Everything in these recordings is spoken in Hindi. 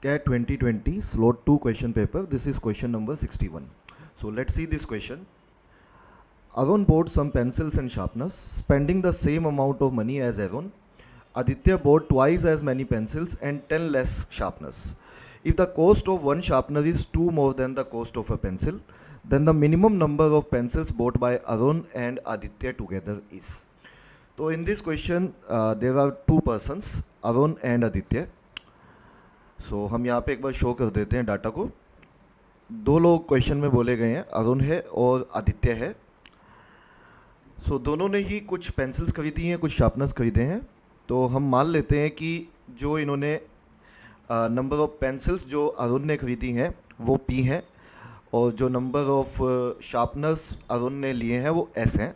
CAT 2020 slot 2 question paper. This is question number 61. So let's see this question. Arun bought some pencils and sharpeners, spending the same amount of money as Arun. Aditya bought twice as many pencils and 10 less sharpeners. If the cost of one sharpener is 2 more than the cost of a pencil, then the minimum number of pencils bought by Arun and Aditya together is. So in this question, there are two persons, Arun and Aditya. So हम यहाँ पे एक बार शो कर देते हैं डाटा को. दो लोग क्वेश्चन में बोले गए हैं, अरुण है और आदित्य है. सो दोनों ने ही कुछ पेंसिल्स खरीदी हैं, कुछ शार्पनर्स खरीदे हैं. तो हम मान लेते हैं कि जो इन्होंने नंबर ऑफ पेंसिल्स जो अरुण ने खरीदी हैं वो P हैं और जो नंबर ऑफ शार्पनर्स अरुण ने लिए हैं वो S हैं.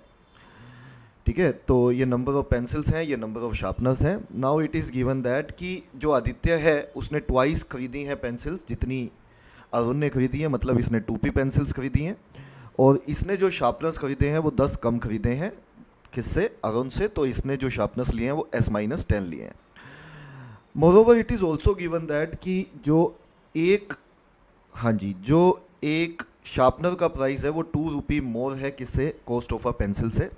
ठीक है, तो ये नंबर ऑफ पेंसिल्स हैं, ये नंबर ऑफ शार्पनर्स हैं. Now it is given that कि जो आदित्य है उसने ट्वाइस खरीदी हैं पेंसिल्स जितनी अरुण ने खरीदी हैं, मतलब इसने 2P पेंसिल्स खरीदी हैं. और इसने जो शार्पनर्स खरीदे हैं वो 10 कम खरीदे हैं किससे, अरुण से. तो इसने जो शार्पनर्स लिए हैं वो S-10 लिए हैं. Moreover it is also given that कि जो एक शार्पनर का प्राइस है वो 2 रुपी मोर है किससे, कॉस्ट ऑफ अ पेंसिल से.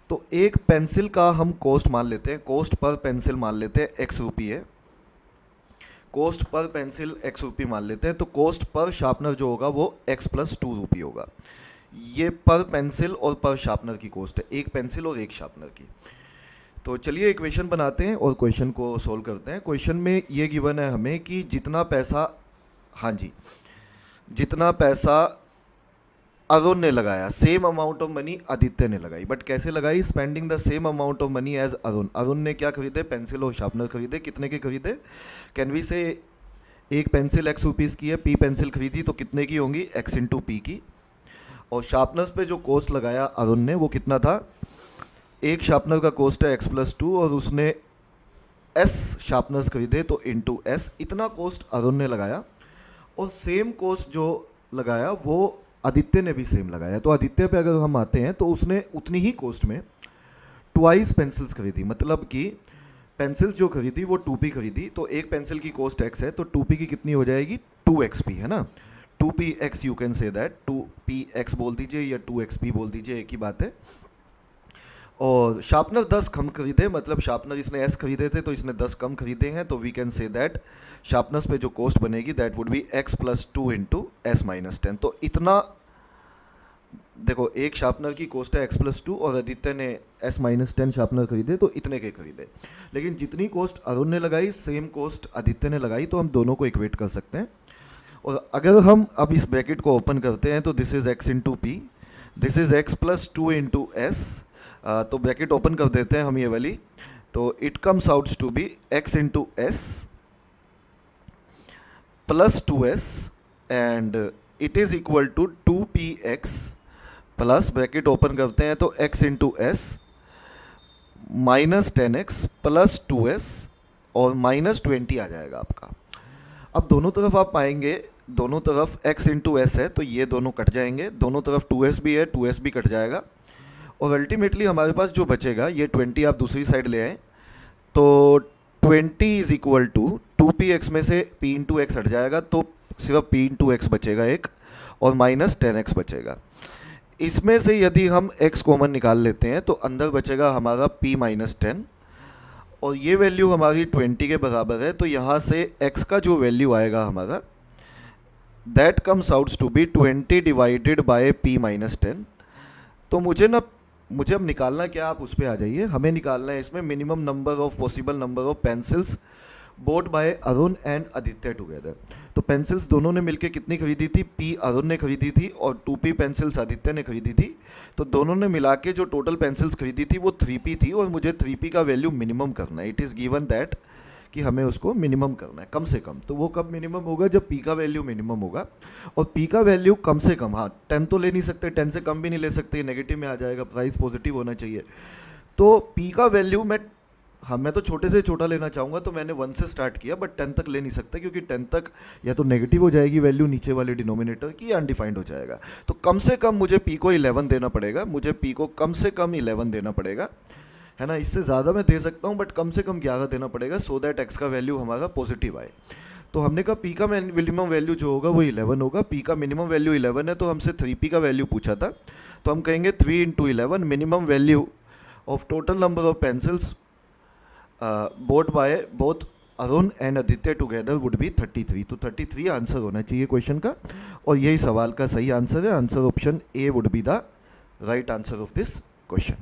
तो एक पेंसिल का हम कॉस्ट मान लेते हैं, कॉस्ट पर पेंसिल मान लेते हैं X रुपी है, कॉस्ट पर पेंसिल X रुपी मान लेते हैं. तो कॉस्ट पर शार्पनर जो होगा वो X + 2 रुपी होगा. ये पर पेंसिल और पर शार्पनर की कॉस्ट है, एक पेंसिल और एक शार्पनर की. तो चलिए इक्वेशन बनाते हैं और क्वेश्चन को सोल्व करते हैं. क्वेश्चन में ये गिवन है हमें कि जितना पैसा अरुण ने लगाया, same amount of money Aditya ने लगाई. बट कैसे लगाई, spending the same amount of money as Arun. Arun ने क्या खरीदे, पेंसिल और शार्पनर खरीदे. कितने के खरीदे, कैन वी से एक पेंसिल X रुपीज़ की है, P पेंसिल खरीदी तो कितने की होंगी, X × P की. और शार्पनर्स पे जो कॉस्ट लगाया अरुण ने वो कितना था, एक शार्पनर का कॉस्ट है X + 2 और उसने S शार्पनर्स खरीदे तो × S. इतना कॉस्ट अरुण ने लगाया और सेम कॉस्ट जो लगाया वो आदित्य ने भी सेम लगाया. तो आदित्य पे अगर हम आते हैं तो उसने उतनी ही कॉस्ट में ट्वाइस पेंसिल्स खरीदी, मतलब कि पेंसिल्स जो खरीदी वो 2P खरीदी. तो एक पेंसिल की कॉस्ट X है तो 2P की कितनी हो जाएगी, 2XP है ना. 2PX you can say that, 2PX बोल दीजिए या 2XP बोल दीजिए, एक ही बात है. और शार्पनर 10 कम खरीदे, मतलब शार्पनर इसने S खरीदे थे तो इसने 10 कम खरीदे हैं. तो we can say that sharpeners पे जो कॉस्ट बनेगी that would be X + 2 × S-10. तो इतना देखो, एक शार्पनर की कॉस्ट है X + 2 और आदित्य ने S-10 शार्पनर खरीदे तो इतने के खरीदे. लेकिन जितनी कॉस्ट अरुण ने लगाई सेम कॉस्ट आदित्य ने लगाई, तो हम दोनों को इक्वेट कर सकते हैं. और अगर हम अब इस ब्रैकेट को ओपन करते हैं तो this is X × P, this is X + 2 × S. तो ब्रैकेट ओपन कर देते हैं हम ये वाली. तो it comes outs to be X × S + 2S and it is equal to 2PX plus bracket open करते हैं तो X × S -10X + 2S और -20 आ जाएगा आपका. अब दोनों तरफ आप पाएंगे, दोनों तरफ X × S है तो ये दोनों कट जाएंगे, दोनों तरफ 2S भी है, 2S भी कट जाएगा. और अल्टीमेटली हमारे पास जो बचेगा, ये 20 आप दूसरी साइड ले आए तो 20 = 2PX में से P × X हट जाएगा तो सिर्फ P × X बचेगा एक और -10X बचेगा. इसमें से यदि हम X कॉमन निकाल लेते हैं तो अंदर बचेगा हमारा P -10 और ये वैल्यू हमारी 20 के बराबर है. तो यहाँ से X का जो वैल्यू आएगा हमारा that comes outs to be 20 divided by P -10. तो मुझे अब निकालना क्या, आप उस पर आ जाइए. हमें निकालना है इसमें minimum number of possible number of pencils bought by Arun and Aditya together. तो पेंसिल्स दोनों ने मिलके कितनी खरीदी थी, P अरुण ने खरीदी थी और 2P पेंसिल्स आदित्य ने खरीदी थी. तो दोनों ने मिला के जो टोटल पेंसिल्स खरीदी थी वो 3P थी और मुझे 3P का वैल्यू मिनिमम करना है. इट इज़ गिवन दैट कि हमें उसको मिनिमम करना है कम से कम. तो वो कब मिनिमम होगा, जब P का वैल्यू मिनिमम होगा. और P का वैल्यू कम से कम, हाँ 10 तो ले नहीं सकते, 10 से कम भी नहीं ले सकते, नेगेटिव में आ जाएगा, प्राइस पॉजिटिव होना चाहिए. तो P का वैल्यू मैं तो छोटे से छोटा लेना चाहूँगा तो मैंने 1 से स्टार्ट किया, बट 10 तक ले नहीं सकता क्योंकि 10 तक या तो नेगेटिव हो जाएगी वैल्यू नीचे वाले डिनोमिनेटर की या अनडिफाइंड हो जाएगा. तो कम से कम मुझे P को 11 देना पड़ेगा, मुझे P को कम से कम 11 देना पड़ेगा, है ना. इससे ज़्यादा मैं दे सकता हूँ बट कम से कम 11 देना पड़ेगा सो दैट X का वैल्यू हमारा पॉजिटिव आए. तो हमने कहा पी का मिनिमम वैल्यू जो होगा वो 11 होगा, पी का मिनिमम वैल्यू 11 है, तो हमसे 3p का वैल्यू पूछा था, तो हम कहेंगे 3 into 11 minimum value of total number of pencils bought by both Arun and Aditya together would be 33। तो 33 आंसर होना चाहिए क्वेश्चन का, और यही सवाल का सही आंसर है। Answer option A would be the right answer of this question.